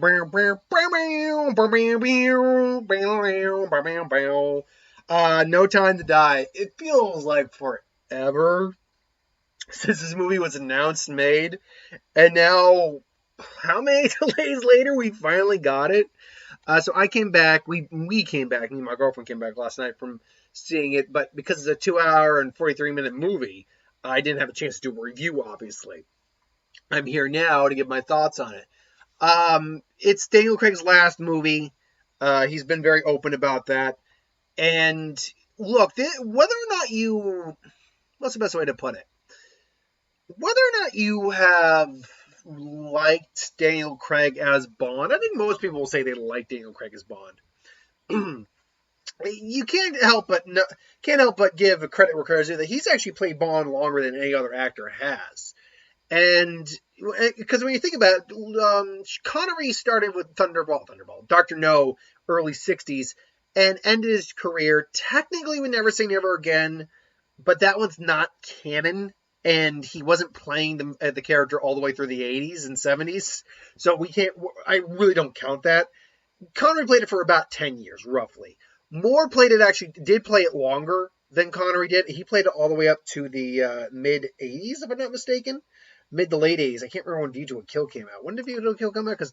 No Time to Die. It feels like forever since this movie was announced and made. And now, how many delays later, we finally got it? So I came back. We came back. Me and my girlfriend came back last night from seeing it. But because it's a 2 hour and 43 minute movie, I didn't have a chance to do a review, obviously. I'm here now to give my thoughts on it. It's Daniel Craig's last movie. He's been very open about that. And look, whether or not you, what's the best way to put it? Whether or not you have liked Daniel Craig as Bond, I think most people will say they like Daniel Craig as Bond. You can't help but give credit where credit is due that he's actually played Bond longer than any other actor has. And because when you think about it, Connery started with Dr. No, early 60s, and ended his career technically with Never Say Never Again, but that one's not canon, and he wasn't playing the character all the way through the 80s and 70s, so I really don't count that. Connery played it for about 10 years, roughly. Moore did play it longer than Connery did. He played it all the way up to the mid 80s, if I'm not mistaken. Mid to late 80s. I can't remember when View to a Kill came out. When did View to a Kill come out? Because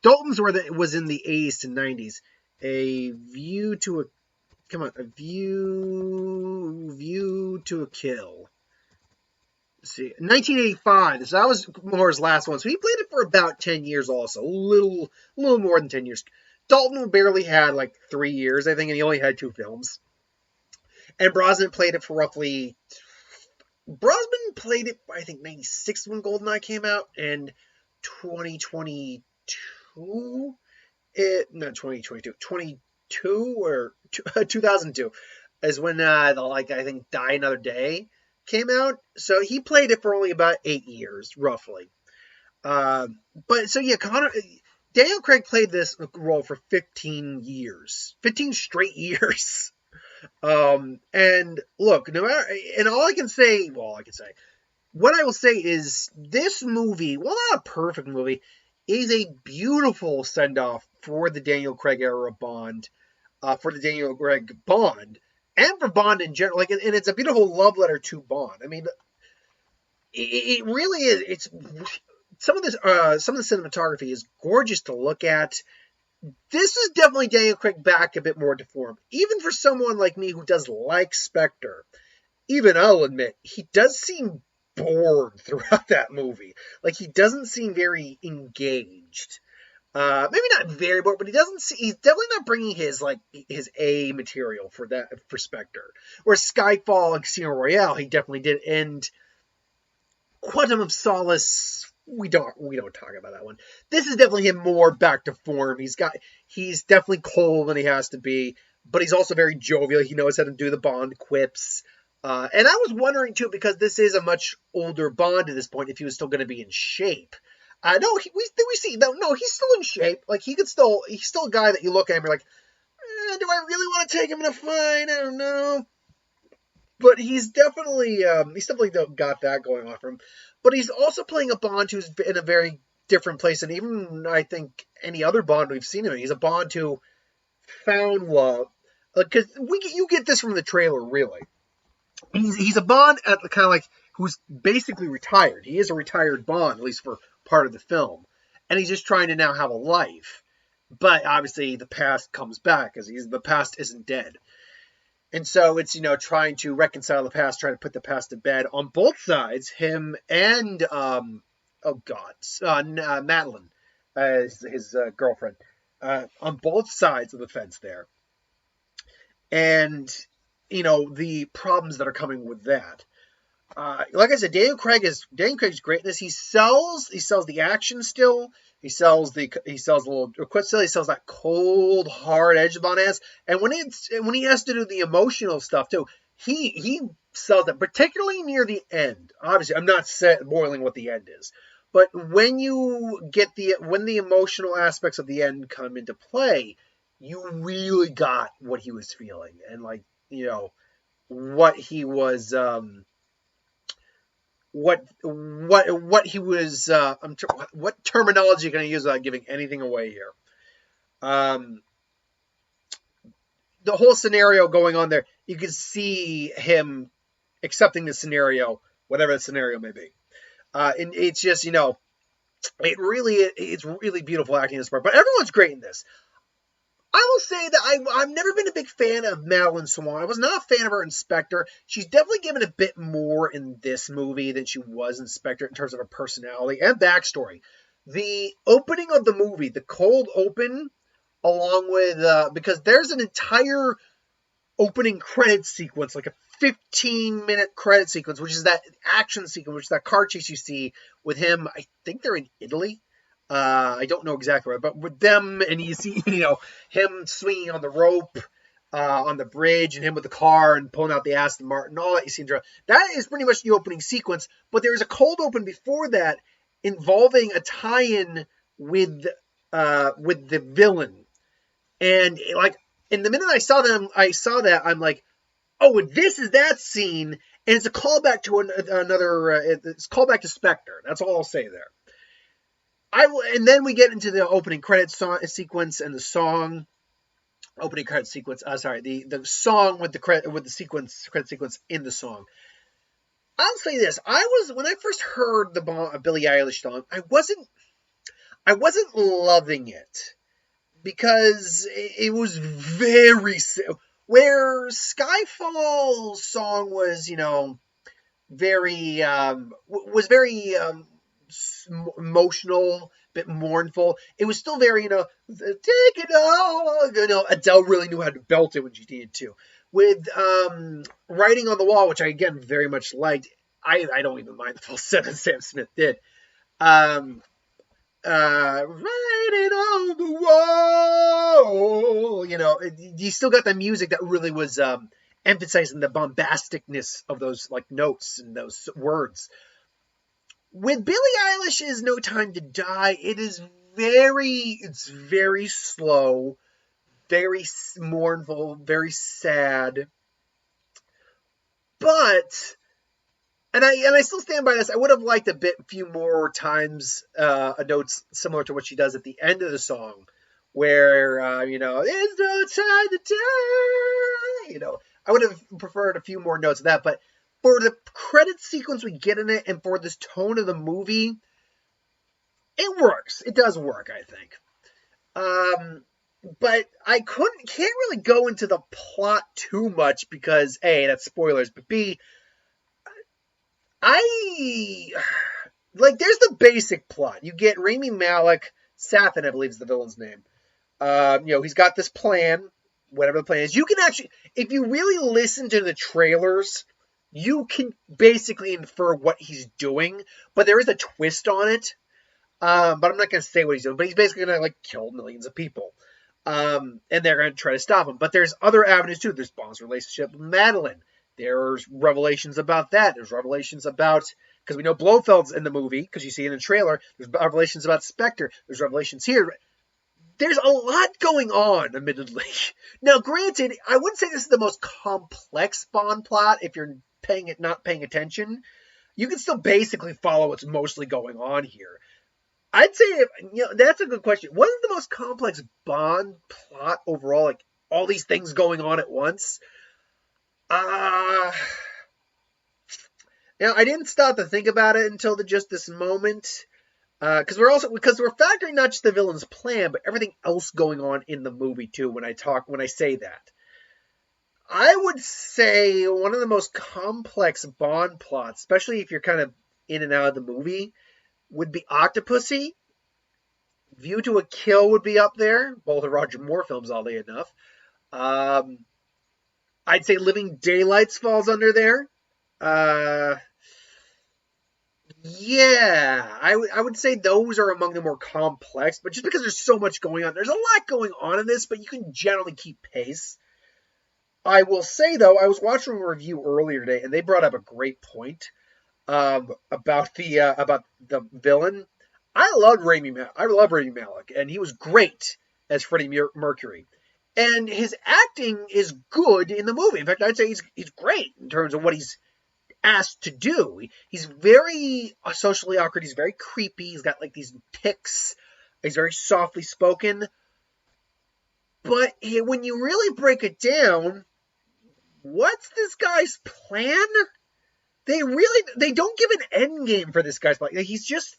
Dalton's was in the 80s to 90s. A View to a Kill. Let's see, 1985. So that was Moore's last one. So he played it for about 10 years also. A little more than 10 years. Dalton barely had like 3 years, I think, and he only had 2 films. And Brosnan played it for roughly... Brosnan played it, I think, 96 when GoldenEye came out, and 2022... Not 2022, 22 or 2002 is when, I think, Die Another Day came out. So he played it for only about 8 years, roughly. But, so yeah, Daniel Craig played this role for 15 years. 15 straight years. And look, what I will say is this movie, while not a perfect movie, is a beautiful send-off for the Daniel Craig era Bond, for the Daniel Craig Bond, and for Bond in general. And it's a beautiful love letter to Bond. I mean, it really is. It's some of the cinematography is gorgeous to look at. This is definitely Daniel Craig back a bit more to form. Even for someone like me who does like Spectre, even I'll admit, he does seem bored throughout that movie. Like, he doesn't seem very engaged. Maybe not very bored, but he's definitely not bringing his A material for Spectre. Whereas Skyfall and Casino Royale, he definitely did. And Quantum of Solace, we don't talk about that one. This is definitely him more back to form. He's definitely cold when he has to be, but he's also very jovial. He knows how to do the Bond quips. And I was wondering too, because this is a much older Bond at this point, if he was still going to be in shape. No, he's still in shape. Like, he's still a guy that you look at and you're like, do I really want to take him in a fight? I don't know. But he's definitely got that going on for him. But he's also playing a Bond who's in a very different place than even, I think, any other Bond we've seen him in. He's a Bond who found love. Because you get this from the trailer, really. He's a Bond at the kind of like who's basically retired. He is a retired Bond, at least for part of the film. And he's just trying to now have a life. But obviously the past comes back, because the past isn't dead. And so it's, trying to reconcile the past, trying to put the past to bed on both sides, him and, Madeline, his girlfriend, on both sides of the fence there. And, the problems that are coming with that. Like I said, Daniel Craig's greatness. He sells the action still. He sells a little quick still. He sells that cold, hard edge Bond has. And when he has to do the emotional stuff too, he sells that, particularly near the end. Obviously, I'm not spoiling what the end is, but when the emotional aspects of the end come into play, you really got what he was feeling, and what he was what he was. What terminology can I use without giving anything away here? Um, the whole scenario going on there, you can see him accepting the scenario, whatever the scenario may be. And it's just, it's really beautiful acting in this part. But everyone's great in this. I will say that I've never been a big fan of Madeline Swan. I was not a fan of her in Spectre. She's definitely given a bit more in this movie than she was in Spectre in terms of her personality and backstory. The opening of the movie, the cold open, along with, because there's an entire opening credit sequence, like a 15-minute credit sequence, which is that action sequence, which is that car chase you see with him. I think they're in Italy. I don't know exactly right, but with them, and you see, him swinging on the rope on the bridge, and him with the car and pulling out the Aston Martin, all that you see. That is pretty much the opening sequence. But there's a cold open before that involving a tie-in with the villain, and in the minute I saw that, I'm like, oh, and this is that scene, and it's a callback to another. It's a callback to Spectre. That's all I'll say there. And then we get into the opening credits sequence and the song. Opening credit sequence. The song with the credit sequence in the song. I'll say this: when I first heard the Billie Eilish song, I wasn't loving it because it was very, where Skyfall's song was, very emotional, a bit mournful. It was still very, take it all. Adele really knew how to belt it when she needed to. With Writing on the Wall, which I again very much liked. I don't even mind the falsetto Sam Smith did. Writing on the wall. You still got the music that really was emphasizing the bombasticness of those notes and those words. With Billie Eilish's No Time to Die, it's very slow, very mournful, very sad. But, and I still stand by this, I would have liked few more times notes similar to what she does at the end of the song, where, it's no time to die, I would have preferred a few more notes of that, but for the credit sequence we get in it, and for this tone of the movie, it works. It does work, I think. But I can't really go into the plot too much because A, that's spoilers, but B, there's the basic plot. You get Rami Malek, Safin, I believe is the villain's name. He's got this plan, whatever the plan is. You can actually, if you really listen to the trailers, you can basically infer what he's doing, but there is a twist on it. But I'm not going to say what he's doing, but he's basically going to kill millions of people. And they're going to try to stop him. But there's other avenues too. There's Bond's relationship with Madeline. There's revelations about that. There's revelations about, because we know Blofeld's in the movie, because you see it in the trailer. There's revelations about Spectre. There's revelations here. There's a lot going on, admittedly. Now, granted, I wouldn't say this is the most complex Bond plot if you're not paying attention. You can still basically follow what's mostly going on here. I'd say, that's a good question. What is the most complex Bond plot overall? All these things going on at once? I didn't stop to think about it until just this moment. Because we're factoring not just the villain's plan, but everything else going on in the movie too. When I say that, I would say one of the most complex Bond plots, especially if you're kind of in and out of the movie, would be Octopussy. View to a Kill would be up there. Both are Roger Moore films, oddly enough. I'd say Living Daylights falls under there. Yeah, I would say those are among the more complex, but just because there's so much going on, there's a lot going on in this, but you can generally keep pace. I will say, though, I was watching a review earlier today, and they brought up a great point about the villain. I love Rami Malek, and he was great as Freddie Mercury. And his acting is good in the movie. In fact, I'd say he's great in terms of what he's asked to do. He's very socially awkward. He's very creepy. He's got like these tics. He's very softly spoken. But when you really break it down, what's this guy's plan? They don't give an end game for this guy's plan. He's just,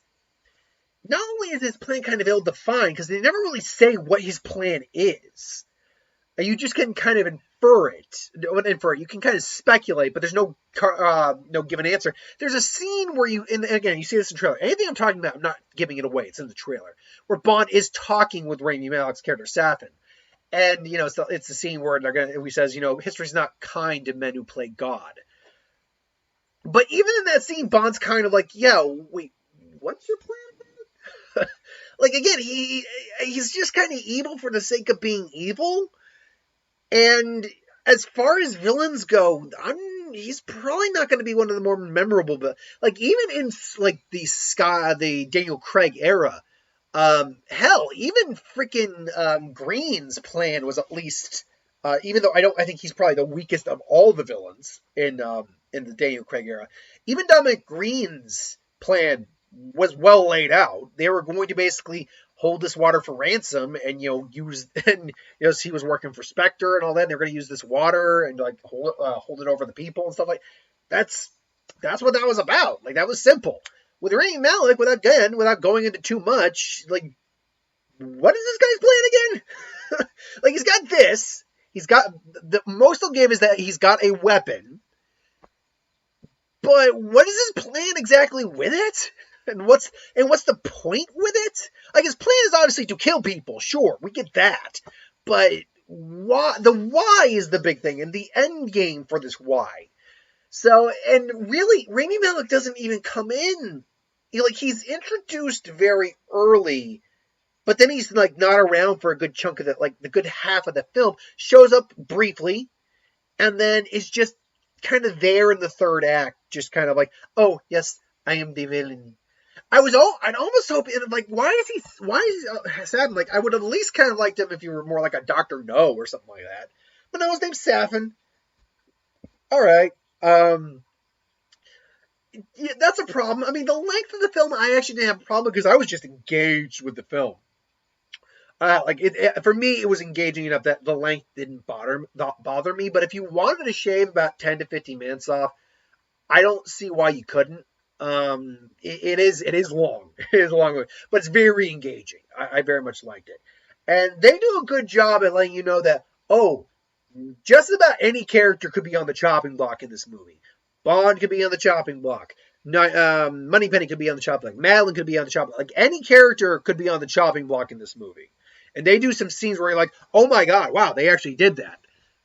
not only is his plan kind of ill-defined, because they never really say what his plan is. You just can kind of infer it. You can kind of speculate, but there's no given answer. There's a scene where and again, you see this in the trailer. Anything I'm talking about, I'm not giving it away. It's in the trailer. Where Bond is talking with Rami Malek's character, Safin. And, it's the scene where he says, history's not kind to men who play God. But even in that scene, Bond's kind of like, yeah, wait, what's your plan? Like, again, he's just kind of evil for the sake of being evil. And as far as villains go, he's probably not going to be one of the more memorable. But like even in like the Daniel Craig era, hell, even freaking Green's plan was at least, even though I think he's probably the weakest of all the villains in the Daniel Craig era. Even Dominic Green's plan was well laid out. They were going to basically hold this water for ransom and, use, and, he was working for Spectre and all that. And they're going to use this water and like hold it over the people and stuff like that's what that was about. Like, that was simple. With Rami Malek, without going into too much, like, what is this guy's plan again? Like, he's got this. He's got, the most he'll give is that he's got a weapon. But what is his plan exactly with it? And what's the point with it? Like, his plan is obviously to kill people. Sure, we get that. But why is the big thing, and the end game for this why. So, and really, Rami Malek doesn't even come in. He's introduced very early, but then he's like not around for a good chunk of it. Like the good half of the film, shows up briefly, and then is just kind of there in the third act, just kind of like, oh yes, I am the villain. I'd almost hope, like, why is he Safin? Like, I would have at least kind of liked him if he were more like a Dr. No or something like that. But no, his name's Safin. All right. Yeah, that's a problem. I mean, the length of the film, I actually didn't have a problem because I was just engaged with the film. For me, it was engaging enough that the length didn't bother me. But if you wanted to shave about 10 to 15 minutes off, I don't see why you couldn't. It is long. It is a long movie, but it's very engaging. I very much liked it. And they do a good job at letting you know that, just about any character could be on the chopping block in this movie. Bond could be on the chopping block. Moneypenny could be on the chopping block. Madeline could be on the chopping block. Like, any character could be on the chopping block in this movie. And they do some scenes where you're like, oh my god, wow, they actually did that.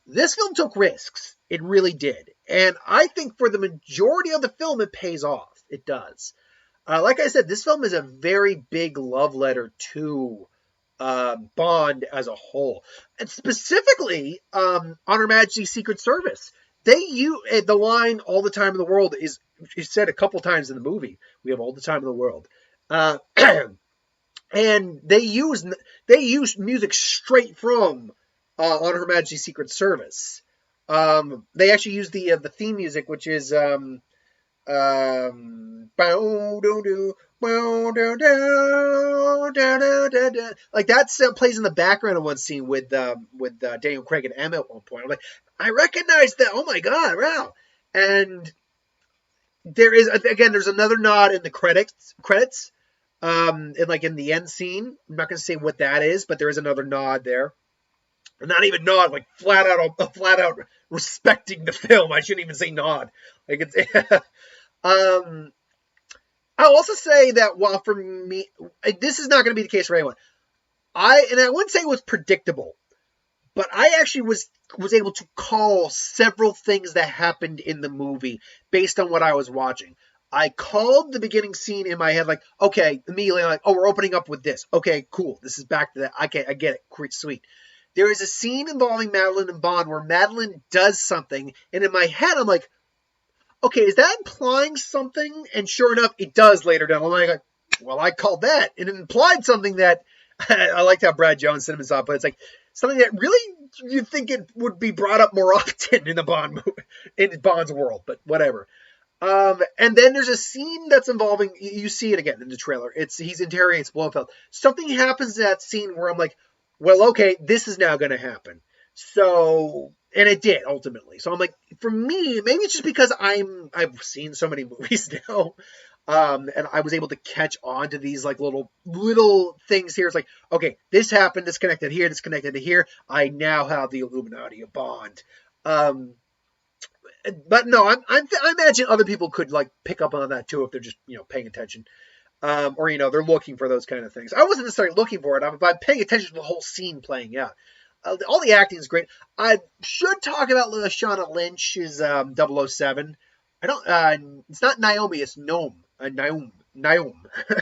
This film took risks. It really did. And I think for the majority of the film, it pays off. It does. Like I said, this film is a very big love letter to Bond as a whole. And specifically, on Her Majesty's Secret Service. The line "all the time in the world" is said a couple times in the movie. We have all the time in the world, and they use music straight from on Her Majesty's Secret Service. They actually use the theme music, which is like that plays in the background of one scene with Daniel Craig and Emma at one point. I'm like, I recognize that. Oh my god, wow! And there's another nod in the credits. In the end scene. I'm not going to say what that is, but there is another nod there. Not even nod, like flat out respecting the film. I shouldn't even say nod. Like it's. I'll also say that while for me, this is not going to be the case for anyone. I wouldn't say it was predictable, but I actually was able to call several things that happened in the movie based on what I was watching. I called the beginning scene in my head, like, okay, immediately, like, oh, we're opening up with this. Okay, cool. This is back to that. Okay, I get it. Great, sweet. There is a scene involving Madeline and Bond where Madeline does something, and in my head, I'm like, okay, is that implying something? And sure enough, it does later down. I'm like, well, I called that. And it implied something that, I liked how Brad Jones said himself, but it's like something that really you think it would be brought up more often in the Bond movie, in Bond's world, but whatever. And then there's a scene that's involving, you see it again in the trailer. He's interrogating Blofeld. Something happens in that scene where I'm like, well, okay, this is now going to happen. So, and it did ultimately. So I'm like, for me, maybe it's just because I've seen so many movies now. And I was able to catch on to these like little things here. It's like, okay, this happened, this connected here, this connected to here. I now have the Illuminati, a Bond. But no, I imagine other people could like pick up on that too if they're just paying attention, or they're looking for those kind of things. I wasn't necessarily looking for it, but I'm paying attention to the whole scene playing out. All the acting is great. I should talk about Lashana Lynch's 007. I don't. It's not Naomi. It's Naum. Naum.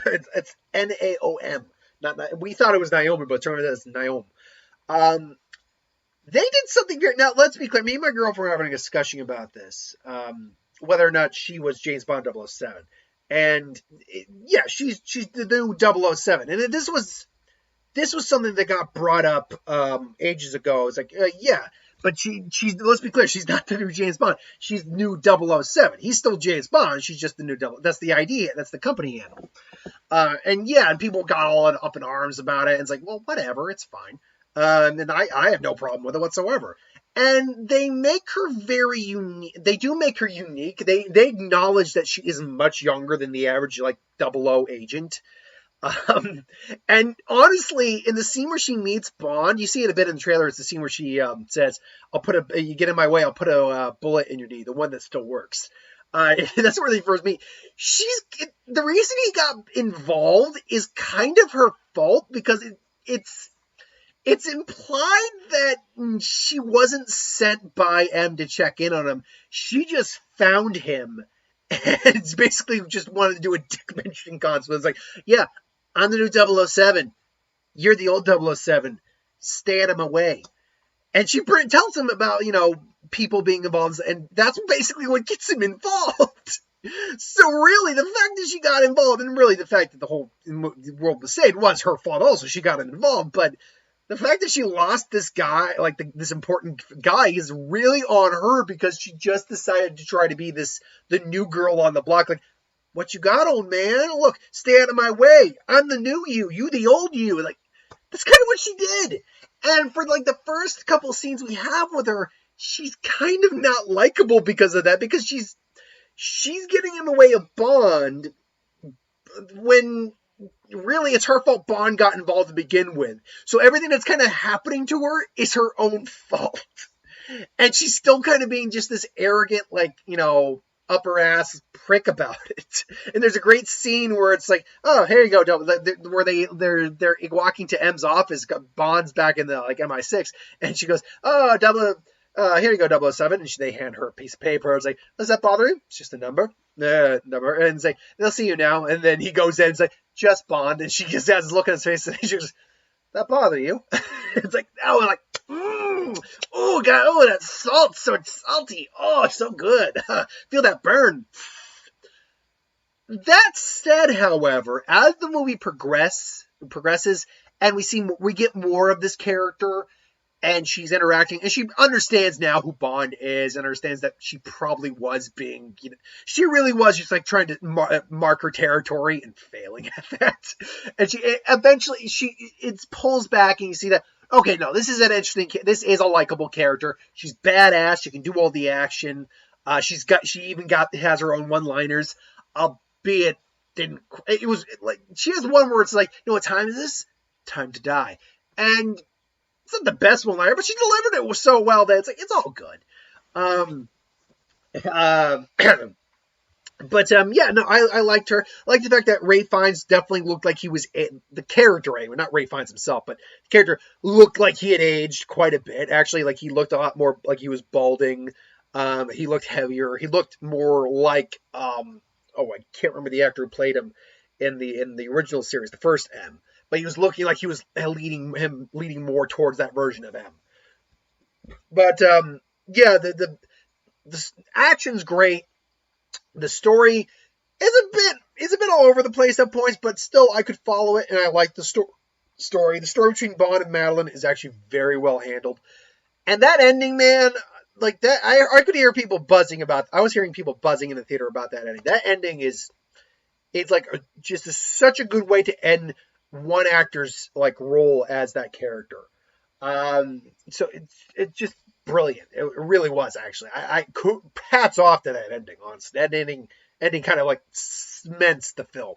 It's Naom. We thought it was Naomi, but it turned out it's Naum. They did something very. Now, let's be clear. Me and my girlfriend were having a discussion about this, whether or not she was James Bond 007. And yeah, she's the new 007. And this was something that got brought up ages ago. It's like, yeah, but she's let's be clear, she's not the new James Bond. She's new 007. He's still James Bond. She's just the new double. That's the idea. That's the company animal. And people got all up in arms about it. And it's like, well, whatever, it's fine. And I have no problem with it whatsoever. And they make her very unique. They do make her unique. They acknowledge that she is much younger than the average like 00 agent. And honestly, in the scene where she meets Bond, you see it a bit in the trailer. It's the scene where she says, you get in my way, I'll put a bullet in your knee, the one that still works. That's where they first meet. The reason he got involved is kind of her fault because it's implied that she wasn't sent by M to check in on him. She just found him and basically just wanted to do a dick mentioning concept. It's like, yeah, I'm the new 007. You're the old 007. Stay out of my way. And she tells him about, people being involved. And that's basically what gets him involved. So really, the fact that she got involved, and really the fact that the whole world was saved was her fault also. She got involved. But the fact that she lost this guy, like this important guy, is really on her because she just decided to try to be the new girl on the block. Like, what you got, old man? Look, stay out of my way. I'm the new you the old you. Like, that's kind of what she did. And for like the first couple scenes we have with her, she's kind of not likable because of that, because she's getting in the way of Bond when really it's her fault Bond got involved to begin with. So everything that's kind of happening to her is her own fault. And she's still kind of being just this arrogant, like, upper ass prick about it. And there's a great scene where it's like, oh, here you go, where they're walking to M's office. Bond's back in the like MI6, and she goes, oh, here you go, 007, and they hand her a piece of paper. It's like, does that bother you? It's just a number. Number. And it's like, they'll see you now. And then he goes in and it's like, just Bond. And she just has a look on his face and she goes, that bother you? It's like, oh, like, oh, God, oh, that salt, so it's salty. Oh, it's so good. Feel that burn. That said, however, as the movie progresses, and we get more of this character, and she's interacting, and she understands now who Bond is, and understands that she probably was being, she really was just like trying to mark her territory and failing at that. And she eventually it pulls back, and you see that, okay, no, this is this is a likable character. She's badass. She can do all the action. She has her own one-liners, albeit it was like, she has one where it's like, what time is this? Time to die. And it's not the best one-liner, but she delivered it so well that it's like, it's all good. Yeah, no, I liked her. I liked the fact that Ralph Fiennes definitely looked like he was the character anyway, not Ralph Fiennes himself, but the character looked like he had aged quite a bit. Actually, like he looked a lot more like he was balding. He looked heavier. He looked more like I can't remember the actor who played him in the original series, the first M. But he was looking like he was leading more towards that version of M. But yeah, the action's great. The story is a bit all over the place at points, but still I could follow it, and I like the story. The story between Bond and Madeline is actually very well handled. And that ending, man, like that, I could hear people buzzing about. I was hearing people buzzing in the theater about that ending. That ending is it's like such a good way to end one actor's like role as that character. So it's just brilliant. It really was actually. I hats off to that ending. Honestly, that ending kind of like cements the film.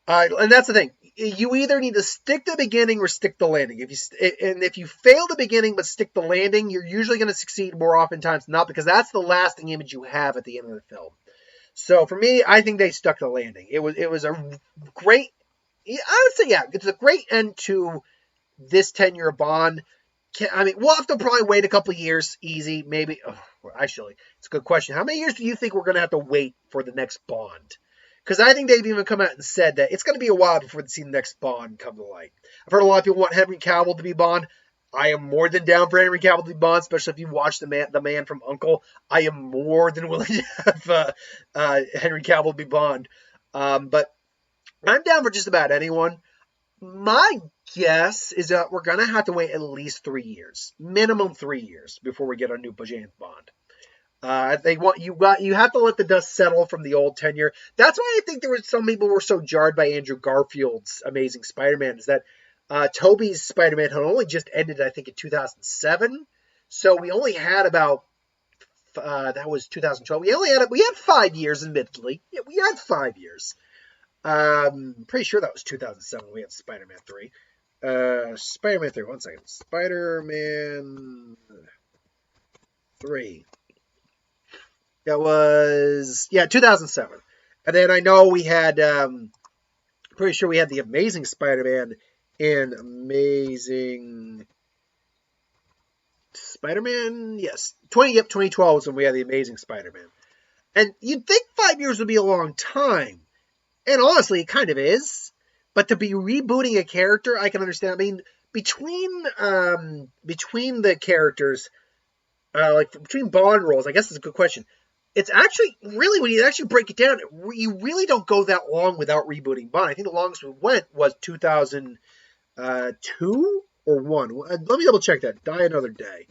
And that's the thing. You either need to stick the beginning or stick the landing. If you fail the beginning but stick the landing, you're usually going to succeed more oftentimes than not, because that's the lasting image you have at the end of the film. So for me, I think they stuck the landing. It was a great. I would say it's a great end to this tenure of Bond. I mean, we'll have to probably wait a couple of years, easy, maybe. Actually, it's a good question. How many years do you think we're going to have to wait for the next Bond? Because I think they've even come out and said that it's going to be a while before they see the next Bond come to light. I've heard a lot of people want Henry Cavill to be Bond. I am more than down for Henry Cavill to be Bond, especially if you watch the man from U.N.C.L.E. I am more than willing to have Henry Cavill be Bond. But I'm down for just about anyone. My guess is that we're going to have to wait at least 3 years, minimum 3 years, before we get a new James Bond. You have to let the dust settle from the old tenure. That's why I think some people were so jarred by Andrew Garfield's Amazing Spider-Man, is that Tobey's Spider-Man had only just ended, I think, in 2007. So we only had about that was 2012. We had 5 years, admittedly. Yeah, we had 5 years. Pretty sure that was 2007 when we had Spider-Man 3. Spider-Man 3. 1 second. Spider-Man 3. That was 2007. And then I know we had pretty sure we had the Amazing Spider-Man in Amazing Spider-Man. Yes, 2012 was when we had the Amazing Spider-Man. And you'd think 5 years would be a long time. And honestly, it kind of is. But to be rebooting a character, I can understand. I mean, between the characters, between Bond roles, I guess it's a good question. It's actually, really, when you actually break it down, you really don't go that long without rebooting Bond. I think the longest we went was 2002 or 1. Let me double check that. Die Another Day.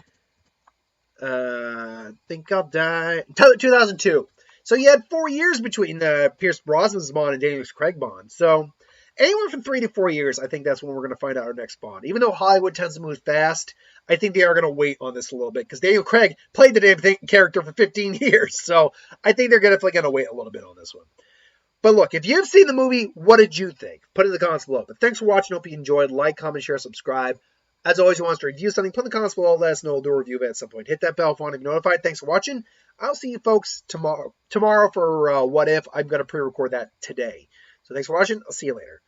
Think I'll Die. 2002. So you had 4 years between Pierce Brosnan's Bond and Daniel Craig Bond. So anywhere from 3 to 4 years, I think that's when we're going to find out our next Bond. Even though Hollywood tends to move fast, I think they are going to wait on this a little bit, because Daniel Craig played the damn character for 15 years. So I think they're definitely going to wait a little bit on this one. But look, if you've seen the movie, what did you think? Put it in the comments below. But thanks for watching. Hope you enjoyed. Like, comment, share, subscribe. As always, if you want us to review something, put in the comments below. Let us know. We'll do a review of it at some point. Hit that bell if you want to be notified. Thanks for watching. I'll see you folks tomorrow for What If. I'm going to pre-record that today. So thanks for watching. I'll see you later.